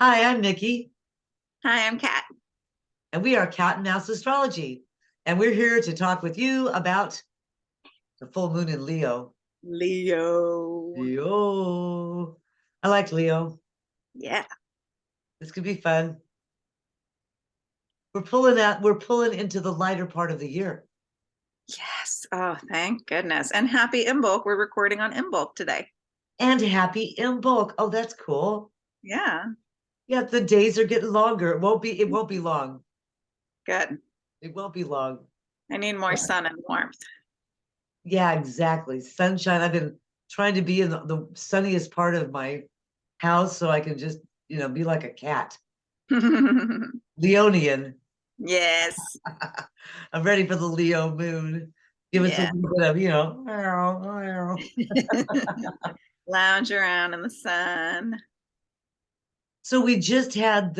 Hi, I'm Micki, Hi, I'm Kat. and we are Cat and Mouse Astrology. And we're here to talk with you about the full moon in Leo. Leo. Leo. I like Leo. Yeah. This could be fun. We're pulling into the lighter part of the year. Yes. Oh, thank goodness. And happy Imbolc. We're recording on Imbolc today. And happy Imbolc. Oh, that's cool. Yeah. Yeah, the days are getting longer. It won't be long. Good. It won't be long. I need more sun and warmth. Yeah, exactly. Sunshine. I've been trying to be in the sunniest part of my house so I can just, be like a cat. Leonian. Yes. I'm ready for the Leo moon. Give us a Yeah. little bit of, meow, meow. Lounge around in the sun. So we just had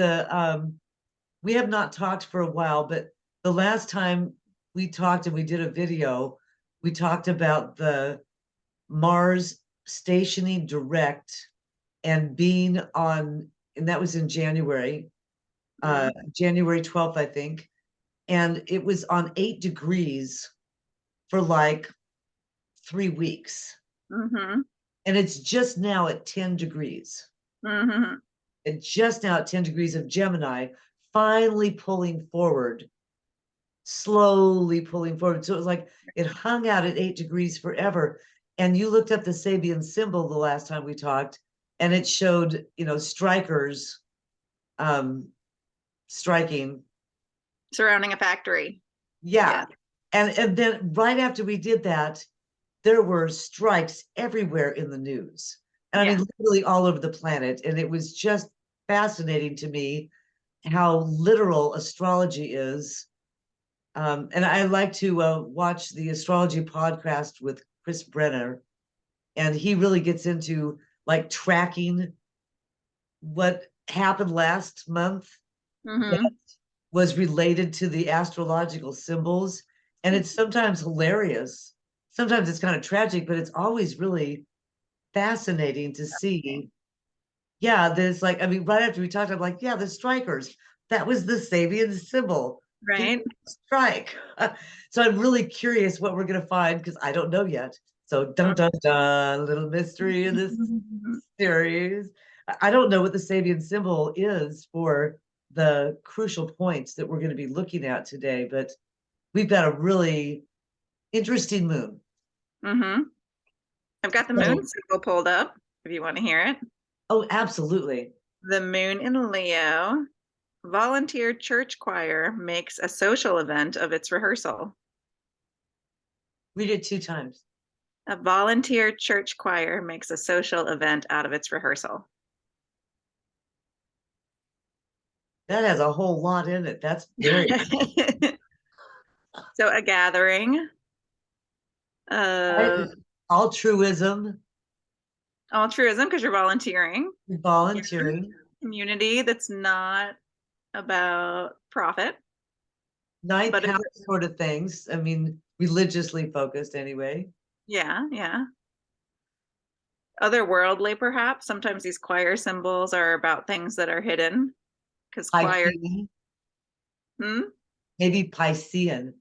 we have not talked for a while, but the last time we talked and we did a video, we talked about the Mars stationing direct and being on, and that was in January, January 12th, I think. And it was on 8 degrees for like 3 weeks. Mm-hmm. And it's just now at 10 degrees. Mm-hmm. And just now at 10 degrees of Gemini, finally pulling forward, slowly pulling forward. So it was like it hung out at 8 degrees forever. And you looked up the Sabian symbol the last time we talked, and it showed, strikers um striking. Surrounding a factory. Yeah. Yeah. And then right after we did that, there were strikes everywhere in the news. And I Yeah. mean, literally all over the planet. And it was just fascinating to me how literal astrology is. And I like to watch the astrology podcast with Chris Brenner. And he really gets into like tracking what happened last month that Mm-hmm. was related to the astrological symbols. And it's sometimes hilarious. Sometimes it's kind of tragic, but it's always really fascinating to see. Yeah, there's like, I mean, right after we talked, I'm like, yeah, the strikers. That was the Sabian symbol. Right. People strike. So I'm really curious what we're gonna find because I don't know yet. So dun dun dun, little mystery in this series. I don't know what the Sabian symbol is for the crucial points that we're going to be looking at today, but we've got a really interesting moon. Mm-hmm. I've got the moon So, symbol pulled up if you want to hear it. oh, absolutely. The moon in Leo. Volunteer church choir makes a social event of its rehearsal. Read it 2 times. A volunteer church choir makes a social event out of its rehearsal. That has a whole lot in it. That's very So a gathering right. of Altruism, altruism because you're volunteering. Yeah. volunteering, Community that's not about profit, ninth but is house sort of things. I mean, religiously focused anyway. yeah, yeah. Otherworldly, perhaps. Sometimes these choir symbols are about things that are hidden because choir, Pisces, hmm, maybe Piscean.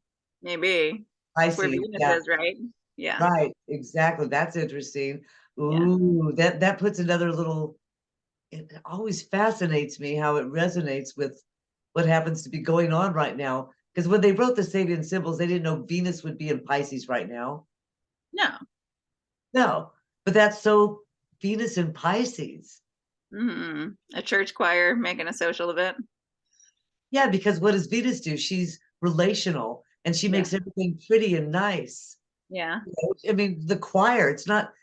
maybe. It's where Pisces, Venus yeah. is, right? Yeah, Right, exactly. That's interesting. yeah. Ooh, that puts another little. It always fascinates me how it resonates with what happens to be going on right now. Because when they wrote the Sabian symbols, they didn't know Venus would be in Pisces right now. No. No, but that's so Venus in Pisces. A church choir making a social event. Yeah, because what does Venus do? She's relational and she Yeah, makes everything pretty and nice. yeah, I mean, the choir, it's not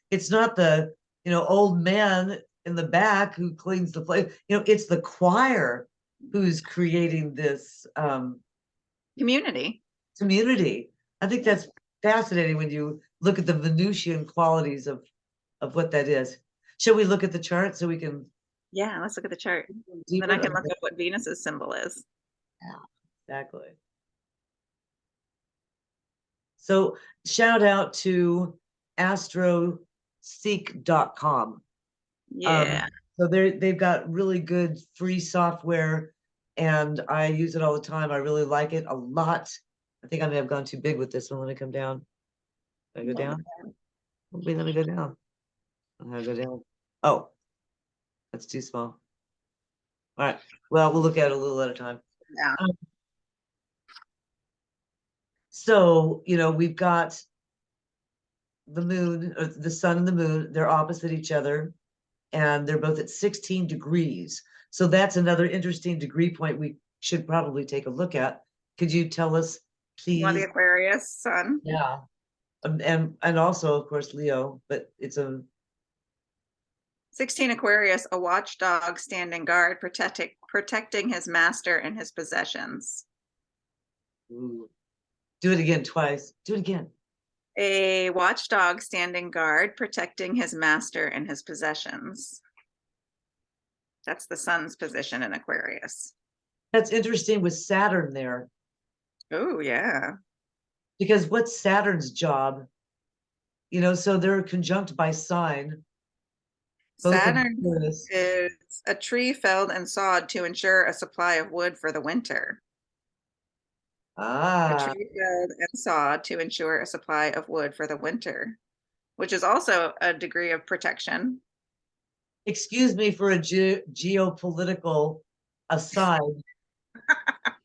the, old man in the back who cleans the place. It's the choir who's creating this community. community. I think Yeah, that's fascinating when you look at the Venusian qualities of what that is. Shall we look at the chart so we can yeah. Let's look at the chart. Then I deeper? can look Okay. up what Venus's symbol is. Yeah, exactly. So shout out to astroseek.com. Um, Yeah. So they've got really good free software, and I use it all the time. I really like it a lot. I think I may have gone too big with this one. Let me come down. Let me go down. Wait, let me go down. I'm gonna go down. Oh, that's too small. All right. Well, we'll look at it a little at a time. Yeah. So, we've got the moon, or the sun and the moon, they're opposite each other, and they're both at 16 degrees. So that's another interesting degree point we should probably take a look at. Could you tell us, You want please? the Aquarius sun? Yeah. And also, of course, Leo, but it's a 16 Aquarius, a watchdog standing guard, protecting his master and his possessions. ooh. Do it again twice. Do it again. A watchdog standing guard, protecting his master and his possessions. That's the sun's position in Aquarius. That's interesting with Saturn there, Oh, yeah. because what's Saturn's job? So they're conjunct by sign. Both of Saturn Uranus. is a tree felled and sawed to ensure a supply of wood for the winter. A Ah, tree felled and sawed to ensure a supply of wood for the winter, which is also a degree of protection. excuse me for a geopolitical aside.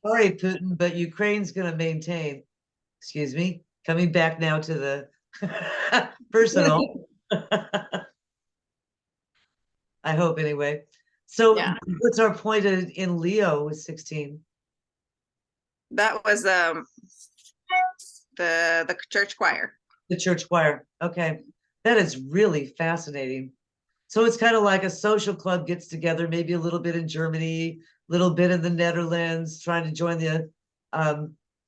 Sorry, Putin, but Ukraine's going to maintain. Excuse me. Coming back now to the personal. I hope anyway. So Yeah. what's our point in Leo with 16? That was the church choir. The church choir. Okay. That is really fascinating. So it's kind of like a social club gets together, maybe a little bit in Germany, a little bit in the Netherlands, trying to join the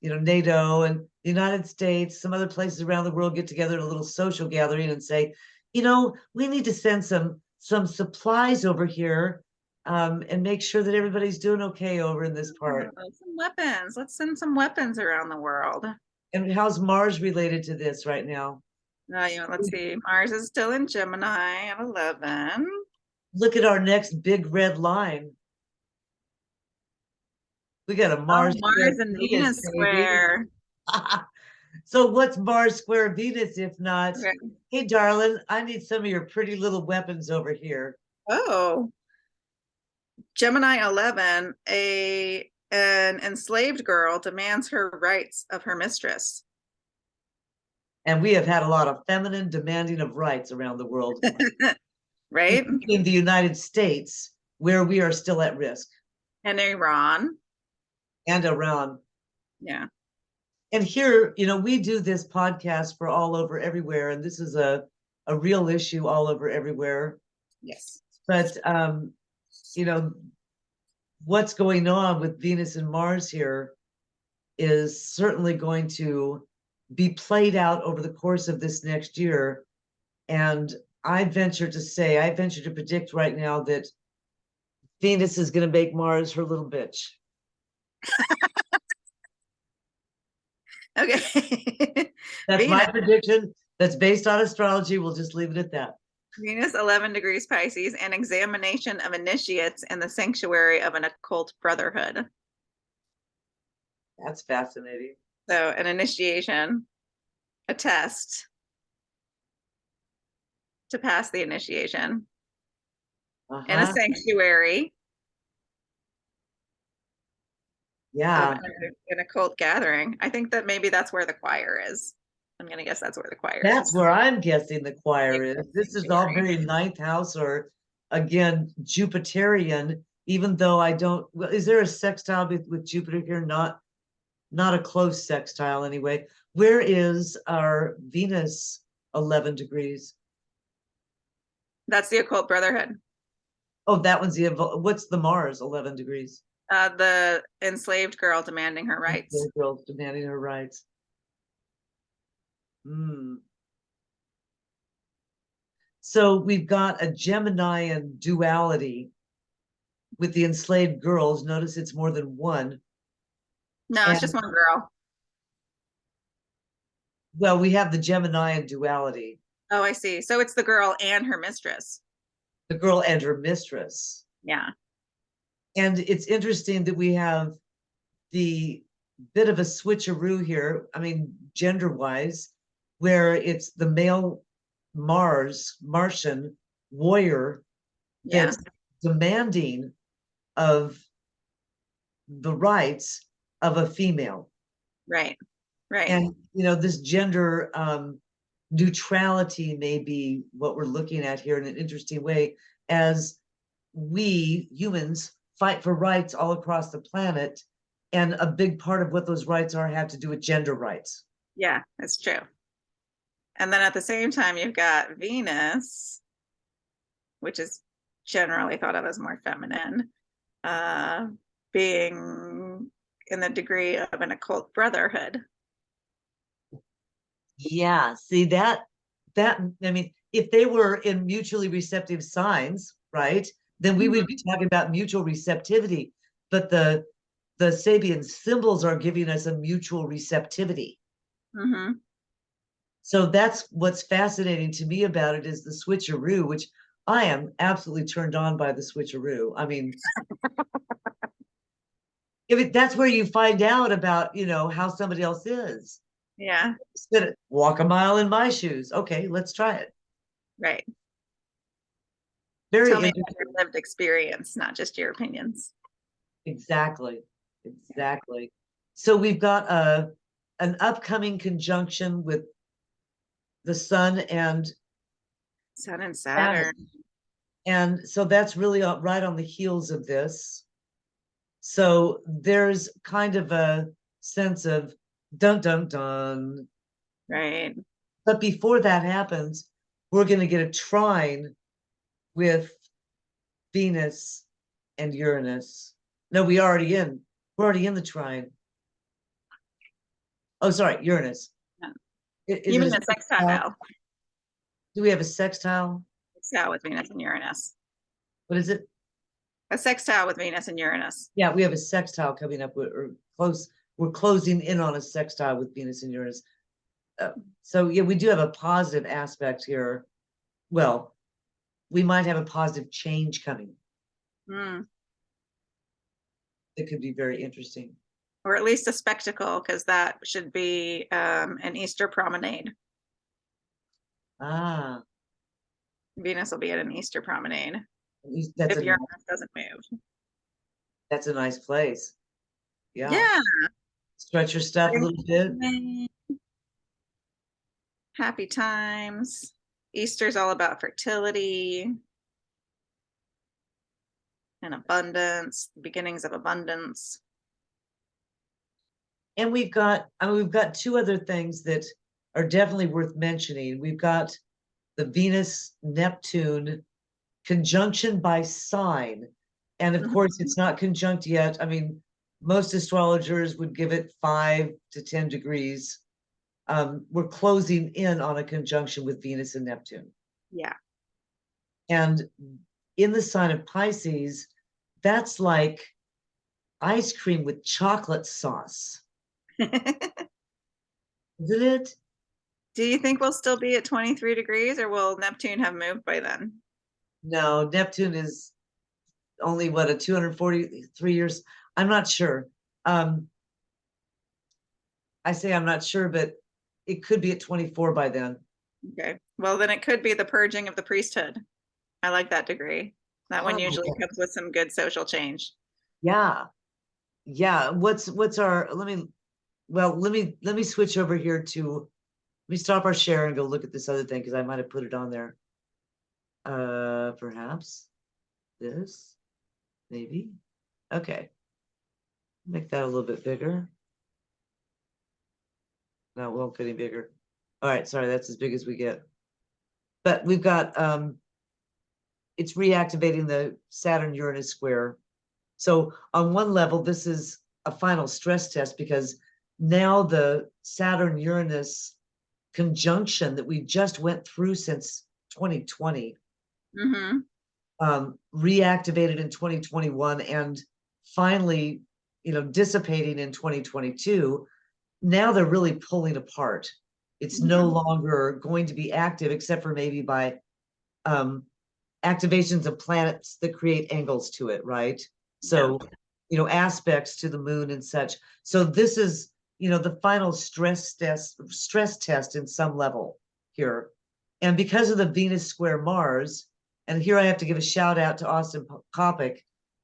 NATO, and the United States, some other places around the world get together in a little social gathering and say, we need to send some supplies over here, and make sure that everybody's doing okay over in this part. Some weapons. Let's send some weapons around the world. And how's Mars related to this right now? Let's see. Mars is still in Gemini at 11. Look at our next big red line. We got a Mars Mars and Venus square. So what's Mars square Venus if not, Okay. hey, darling, I need some of your pretty little weapons over here. Oh, Gemini 11, an enslaved girl demands her rights of her mistress. And we have had a lot of feminine demanding of rights around the world. Right? In the United States, where we are still at risk. And Iran. And Iran. Yeah. And here, we do this podcast for all over everywhere, and this is a real issue all over everywhere. Yes. But what's going on with Venus and Mars here is certainly going to be played out over the course of this next year. And I venture to predict right now that Venus is going to make Mars her little bitch. Okay. That's my prediction. That's based on astrology. We'll just leave it at that. Venus 11 degrees Pisces, an examination of initiates in the sanctuary of an occult brotherhood. That's fascinating. So an initiation, a test to pass the initiation, in a sanctuary. Yeah. An occult gathering. I think that maybe that's where the choir is. I'm going to guess that's where the choir is. That's where I'm guessing the choir is. This is all very ninth house, or again, Jupiterian, even though I don't, well, is there a sextile with Jupiter here? Not a close sextile anyway. Where is our Venus 11 degrees? That's the occult brotherhood. Oh, that one's what's the Mars 11 degrees? The enslaved girl demanding her rights. The girl demanding her rights. So we've got a Geminian duality with the enslaved girls. Notice it's more than one. No, it's just one girl. Well, we have the Geminian duality. Oh, I see. So it's the girl and her mistress. the girl and her mistress. Yeah. And it's interesting that we have the bit of a switcheroo here. I mean, gender wise, where it's the male Martian warrior Yeah. that's demanding of the rights of a female. Right. Right. And, you know, this gender neutrality may be what we're looking at here in an interesting way as we humans fight for rights all across the planet. And a big part of what those rights are have to do with gender rights. Yeah, that's true. And then at the same time, you've got Venus, which is generally thought of as more feminine, being in the degree of an occult brotherhood. Yeah, see that I mean, if they were in mutually receptive signs, right, then we would be talking about mutual receptivity. But the Sabian symbols are giving us a mutual receptivity. Mm-hmm. So that's what's fascinating to me about it is the switcheroo, which I am absolutely turned on by the switcheroo. I mean, that's where you find out about, you know, how somebody else is. Yeah, Walk a mile in my shoes. Okay, let's try it. right. Very Tell me interesting. about your lived experience, not just your opinions. Exactly. Exactly. So we've got an upcoming conjunction with the sun and Sun and Saturn. Saturn. And so that's really right on the heels of this. So there's kind of a sense of dun dun dun. Right. But before that happens, we're going to get a trine with Venus and Uranus. No, we're already in the trine. Oh, sorry, Uranus. Yeah. Is You it mean a sextile? Do we have a sextile? Sextile with Venus and Uranus. What is it? A sextile with Venus and Uranus. Yeah, we have a sextile coming up. We're closing in on a sextile with Venus and Uranus. So yeah, we do have a positive aspect here. Well, we might have a positive change coming. Mm. It could be very interesting. Or at least a spectacle, because that should be an Easter promenade. Ah, Venus will be at an Easter promenade that's if a Uranus doesn't move. that's a nice place. Yeah. Yeah. Stretch your stuff a little bit. Happy times. Easter's all about fertility and abundance, beginnings of abundance. And we've got two other things that are definitely worth mentioning. We've got the Venus Neptune conjunction by sign. And of course, it's not conjunct yet. I mean, most astrologers would give it 5 to 10 degrees. We're closing in on a conjunction with Venus and Neptune. Yeah. And in the sign of Pisces, that's like ice cream with chocolate sauce. Isn't it? Do you think we'll still be at 23 degrees or will Neptune have moved by then? No, Neptune is only what, a 243 years. I'm not sure. I say I'm not sure, but it could be at 24 by then. Okay. Well, then it could be the purging of the priesthood. I like that degree. That one usually Oh. comes with some good social change. Yeah. Yeah. What's our, let me switch over here to, let me stop our share and go look at this other thing because I might have put it on there. Perhaps this, maybe. Okay. Make that a little bit bigger. No, it won't get any bigger. All right, sorry, that's as big as we get. But we've got it's reactivating the Saturn Uranus square. So on one level, this is a final stress test because now the Saturn Uranus conjunction that we just went through since 2020 reactivated in 2021 and finally, you know, dissipating in 2022. Now they're really pulling apart. It's no longer going to be active except for maybe by activations of planets that create angles to it, right? So, aspects to the moon and such. So this is, the final stress test in some level here. And because of the Venus square Mars, and here I have to give a shout out to Austin Kopic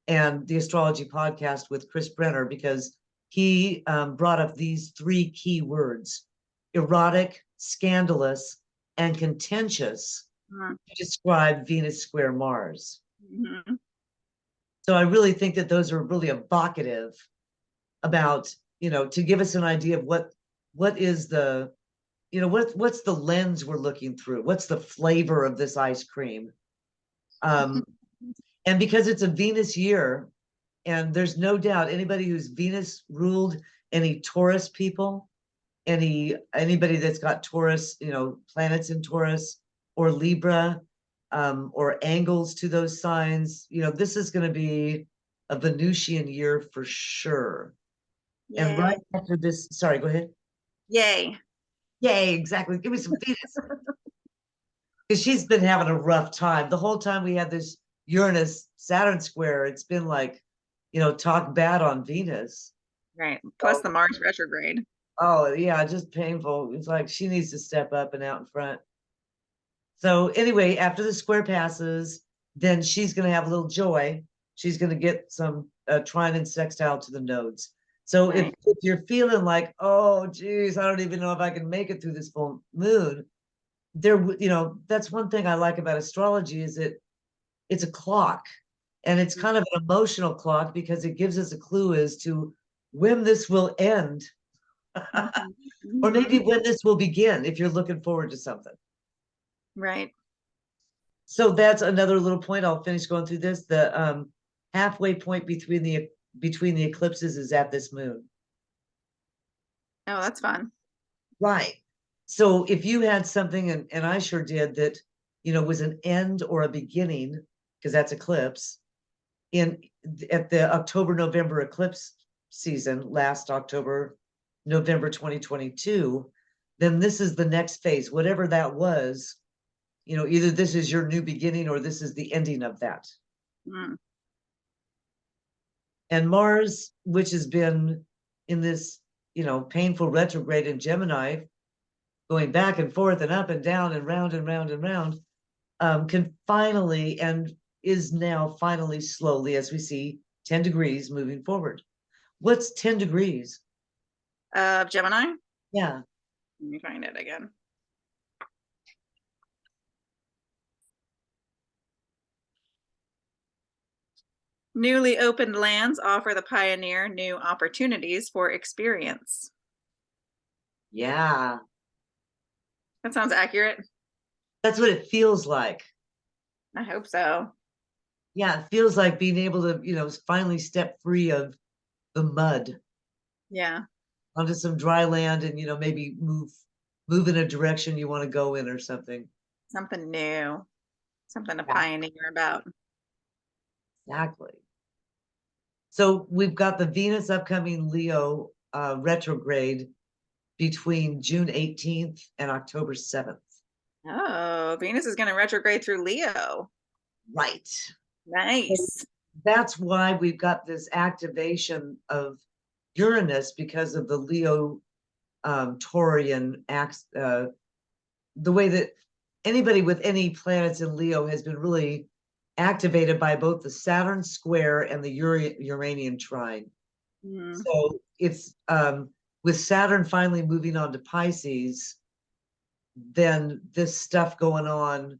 and the Astrology podcast with Chris Brenner, because he brought up these three key words: erotic, scandalous, and contentious, to describe Venus square Mars. Mm-hmm. So I really think that those are really evocative about, to give us an idea of what is the, what's the lens we're looking through? What's the flavor of this ice cream? And because it's a Venus year, and there's no doubt anybody who's Venus ruled, any Taurus people, anybody that's got Taurus, planets in Taurus or Libra, or angles to those signs, this is going to be a Venusian year for sure. Yay. And right after this, sorry, go ahead. Yay. Yay, exactly. Give me some Venus. Because she's been having a rough time. The whole time we had this Uranus Saturn square, it's been like, talk bad on Venus. Right. Plus the Mars retrograde. Oh, yeah, just painful. It's like she needs to step up and out in front. So anyway, after the square passes, then she's going to have a little joy. She's going to get some trine and sextile to the nodes. So if you're feeling like, oh, geez, I don't even know if I can make it through this full moon, that's one thing I like about astrology, is it's a clock, and it's kind of an emotional clock because it gives us a clue as to when this will end, or maybe when this will begin, if you're looking forward to something. Right. So that's another little point. I'll finish going through this. The halfway point between the eclipses is at this moon. Oh, that's fun. Right. So if you had something, and I sure did, that, was an end or a beginning, because that's eclipse, at the October-November eclipse season, last October, November 2022, then this is the next phase, whatever that was. Either this is your new beginning or this is the ending of that. And Mars, which has been in this, painful retrograde in Gemini, going back and forth and up and down and round and round and round, can finally, and is now finally slowly, as we see, 10 degrees moving forward. What's 10 degrees? Of Gemini? Yeah. Let me find it again. Newly opened lands offer the pioneer new opportunities for experience. Yeah. That sounds accurate. That's what it feels like. I hope so. Yeah, it feels like being able to, finally step free of the mud. Yeah. Onto some dry land, and, maybe move in a direction you want to go in or something. Something new. Something to pioneer about. Exactly. So we've got the Venus upcoming Leo retrograde between June 18th and October 7th. Oh, Venus is going to retrograde through Leo. Right. Nice. That's why we've got this activation of Uranus, because of the Leo Taurian acts, the way that anybody with any planets in Leo has been really activated by both the Saturn square and the Uranian trine. So it's with Saturn finally moving on to Pisces, then this stuff going on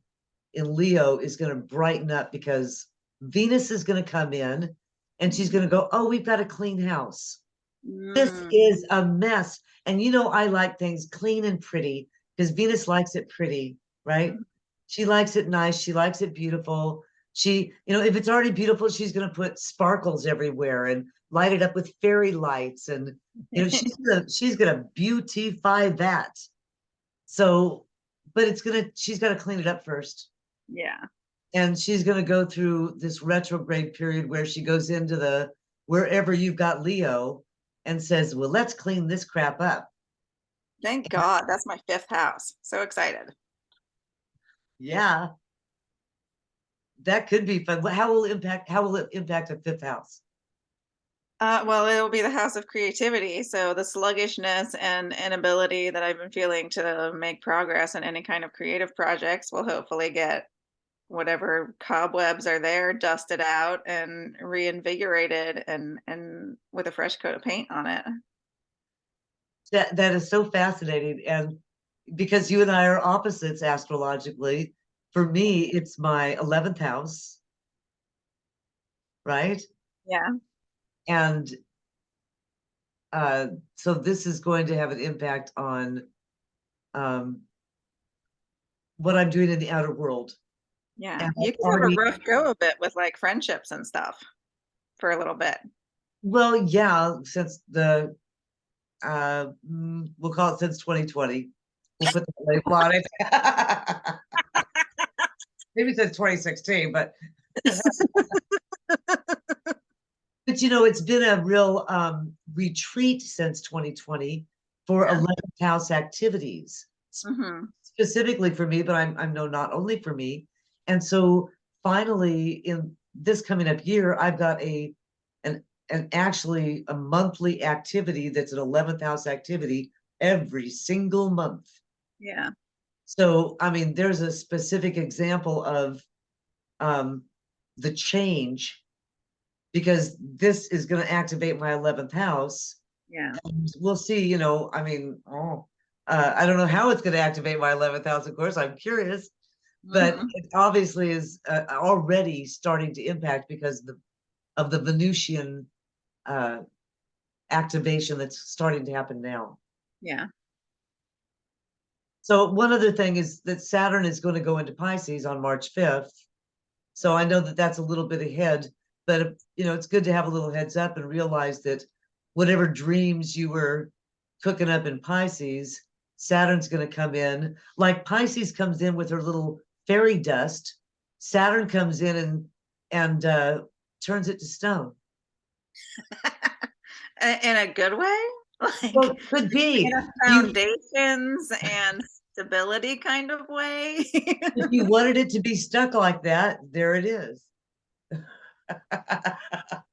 in Leo is going to brighten up, because Venus is going to come in and she's going to go, oh, we've got a clean house. This is a mess. And I like things clean and pretty, because Venus likes it pretty, right? She likes it nice. She likes it beautiful. She, if it's already beautiful, she's going to put sparkles everywhere and light it up with fairy lights. And, she's going to beautify that. So, but she's got to clean it up first. Yeah. And she's going to go through this retrograde period where she goes into wherever you've got Leo, and says, well, let's clean this crap up. Thank God. That's my 5th house. So excited. Yeah. that could be fun. How will it impact a fifth house? Well, it'll be the house of creativity. So the sluggishness and inability that I've been feeling to make progress in any kind of creative projects will hopefully get whatever cobwebs are there dusted out and reinvigorated and with a fresh coat of paint on it. That is so fascinating. And because you and I are opposites astrologically, for me, it's my 11th house, right? Yeah. And so this is going to have an impact on what I'm doing in the outer world. Yeah. And You I've could have a already, rough go of it with like friendships and stuff for a little bit. well, yeah, since we'll call it since 2020. We'll put the label on it. Maybe since 2016, but you know, it's been a real retreat since 2020 for Yeah. 11th house activities, Hmm. specifically for me, but I'm no, not only for me. And so finally in this coming up year, I've got an actually a monthly activity that's an 11th house activity every single month. Yeah. So, I mean, there's a specific example of um, the change because this is going to activate my 11th house. Yeah. And we'll see, you know, I mean, I don't know how it's going to activate my 11th house, of course, I'm curious, but Hmm. it obviously is already starting to impact because of the Venusian uh, activation that's starting to happen now. Yeah. So one other thing is that Saturn is going to go into Pisces on March 5th. So I know that that's a little bit ahead, but you know, it's good to have a little heads up and realize that whatever dreams you were cooking up in Pisces, Saturn's going to come in. Like Pisces comes in with her little fairy dust, Saturn comes in and turns it to stone. In a good way, like Well, could be. in a You foundations and stability kind of way. if you wanted it to be stuck like that, there it is.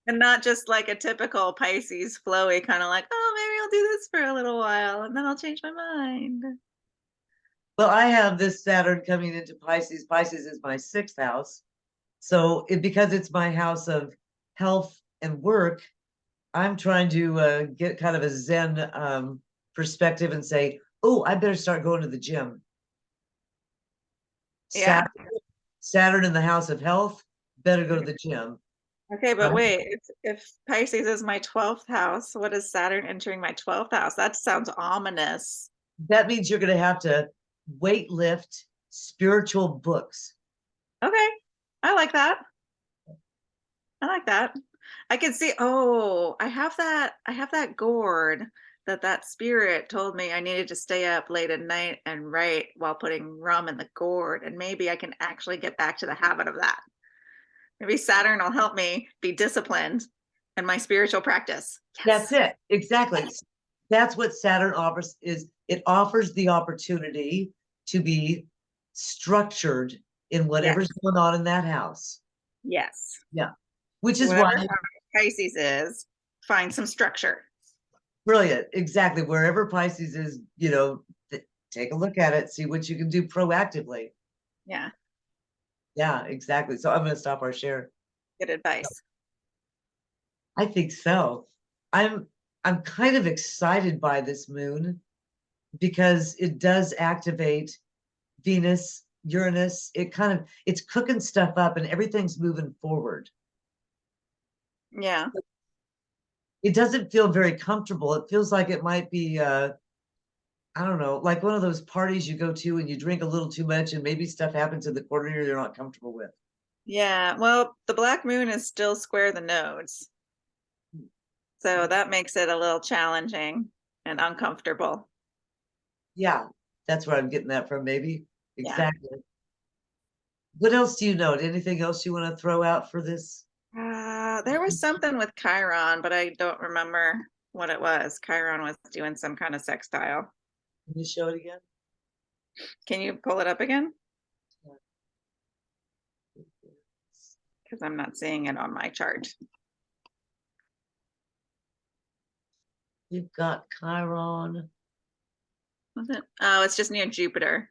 And not just like a typical Pisces flowy kind of like, oh, maybe I'll do this for a little while and then I'll change my mind. Well, I have this Saturn coming into Pisces. Pisces is my 6th house. So because it's my house of health and work, I'm trying to get kind of a Zen perspective and say, oh, I better start going to the gym. Yeah. Saturn in the house of health, better go to the gym. Okay, but Um, wait, if Pisces is my 12th house, what is Saturn entering my 12th house? That sounds ominous. that means you're going to have to weight lift spiritual books. Okay, I like that. I like that. I can see, oh, I have that gourd that spirit told me I needed to stay up late at night and write while putting rum in the gourd. And maybe I can actually get back to the habit of that. Maybe Saturn will help me be disciplined in my spiritual practice. That's Yes. it. Exactly. That's what Saturn offers is it offers the opportunity to be structured in Yes. whatever's going on in that house. Yes. Yeah. Which So is why whatever Pisces is, find some structure. brilliant. Exactly. Wherever Pisces is, you know, take a look at it, see what you can do proactively. Yeah. Yeah, exactly. So I'm going to stop our share. Good advice. I think so. I'm I'm kind of excited by this moon because it does activate Venus, Uranus. It's cooking stuff up and everything's moving forward. Yeah. It doesn't feel very comfortable. It feels like it might be I don't know, like one of those parties you go to and you drink a little too much and maybe stuff happens in the corner you're not comfortable with. Yeah. Well, the black moon is still square the nodes. So that makes it a little challenging and uncomfortable. Yeah, that's where I'm getting that from, maybe. Yeah. Exactly. What else do you note? Anything else you want to throw out for this? There was something with Chiron, but I don't remember what it was. Chiron was doing some kind of sextile. Can you show it again? Can you pull it up again? because I'm not seeing it on my chart. You've got Chiron. Was it? Oh, it's just near Jupiter.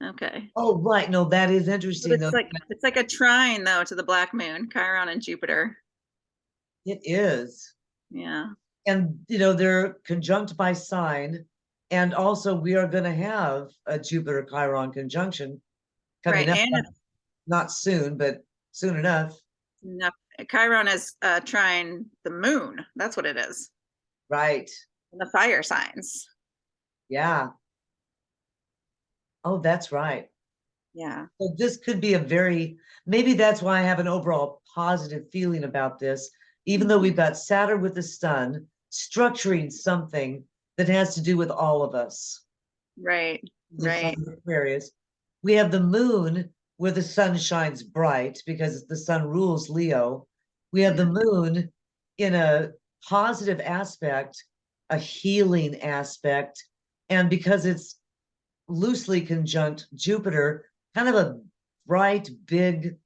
Okay. Oh, right. No, that is But interesting though. it's like a trine though to the black moon, Chiron and Jupiter. It is. Yeah. And they're conjunct by sign. And also we are going to have a Jupiter Chiron conjunction coming Right. up. And Not soon, but soon enough. no, Chiron is trine the moon. That's what it is. Right. And the fire signs. Yeah. Oh, that's right. Yeah. So this could be maybe that's why I have an overall positive feeling about this, even though we've got Saturn with the sun structuring something that has to do with all of us. Right. The sun Right. is Aquarius. We have the moon where the sun shines bright because the sun rules Leo. We have the moon in a positive aspect, a healing aspect, and because it's loosely conjunct Jupiter, kind of a bright, big,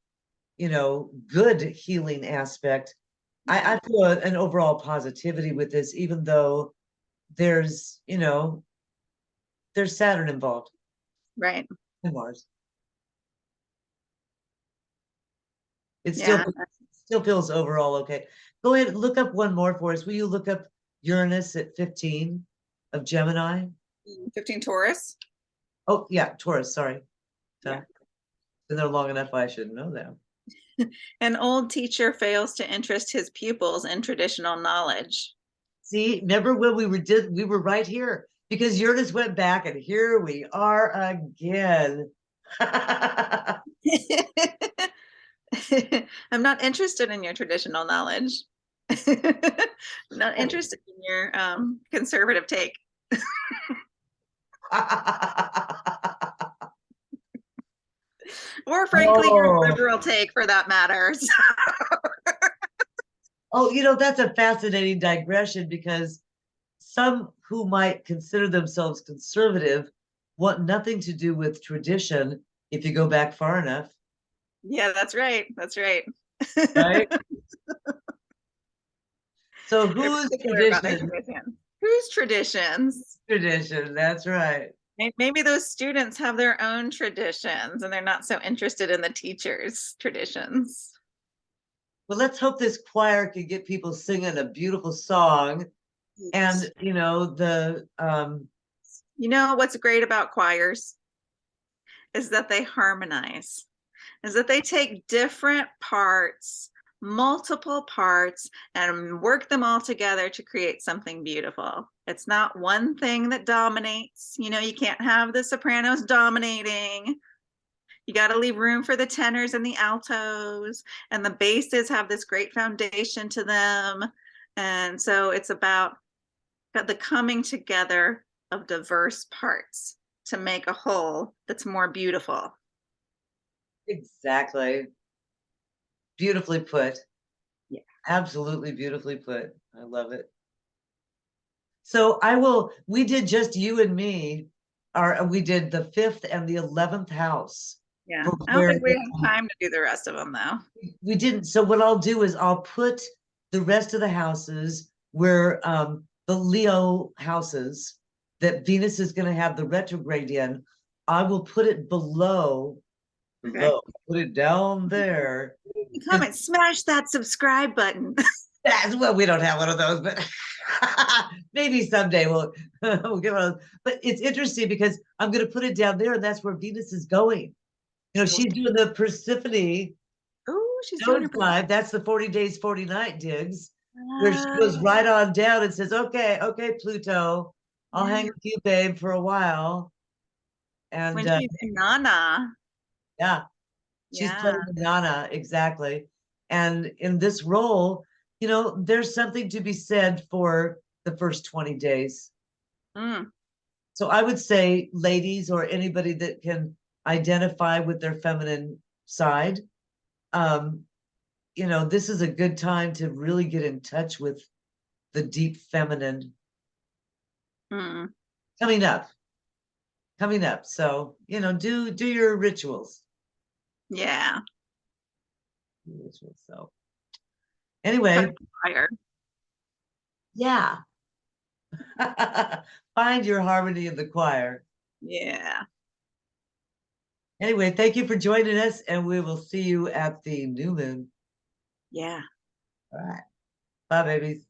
good healing aspect. I feel an overall positivity with this, even though there's, there's Saturn involved Right. and Mars. It Yeah. still feels overall okay. Go ahead, look up one more for us. Will you look up Uranus at 15 of Gemini? 15 Taurus. Oh, yeah, Taurus, sorry. Yeah. Been there long enough, I should know that. An old teacher fails to interest his pupils in traditional knowledge. See, remember when we were right here because Uranus went back and here we are again. I'm not interested in your traditional knowledge. I'm not interested in your conservative take. Or frankly, your Oh, liberal take for that matter. oh, that's a fascinating digression because some who might consider themselves conservative want nothing to do with tradition if you go back far enough. Yeah, that's right. That's right. Right? So They're whose particular about their tradition? tradition. Whose traditions? Tradition, that's right. Maybe those students have their own traditions and they're not so interested in the teacher's traditions. Well, let's hope this choir can get people singing a beautiful song. And You know what's great about choirs is that they harmonize, is that they take different parts, multiple parts, and work them all together to create something beautiful. It's not one thing that dominates. You can't have the sopranos dominating. You got to leave room for the tenors and the altos, and the basses have this great foundation to them. And so it's about the coming together of diverse parts to make a whole that's more beautiful. exactly. Beautifully put. Yeah. Absolutely beautifully put. I love it. So we did just you and me, we did the 5th and the 11th house. Yeah. For I don't where think we have time to do the rest of them though. we didn't. So what I'll do is I'll put the rest of the houses where the Leo houses that Venus is going to have the retrograde in. I will put it below, Okay. put it down there. Comment, smash that subscribe button. That's well, we don't have one of those, but maybe someday we'll get one of those. But it's interesting because I'm going to put it down there, and that's where Venus is going. She's doing the Persephone Oh, she's doing her nosedive. That's the 40 days, 40 night digs, where she goes right on down and says, "Okay, Pluto, I'll hang with you, babe, for a while." And when she's in Nana. yeah, she's Yeah. playing Nana exactly. And in this role, there's something to be said for the first 20 days. Mm. So I would say, ladies or anybody that can identify with their feminine side, this is a good time to really get in touch with the deep feminine Mm. coming up. So, do your rituals. Yeah. So anyway, Fire. yeah. Find your harmony in the choir. Yeah. Anyway, thank you for joining us, and we will see you at the new moon. Yeah. All right. Bye, babies.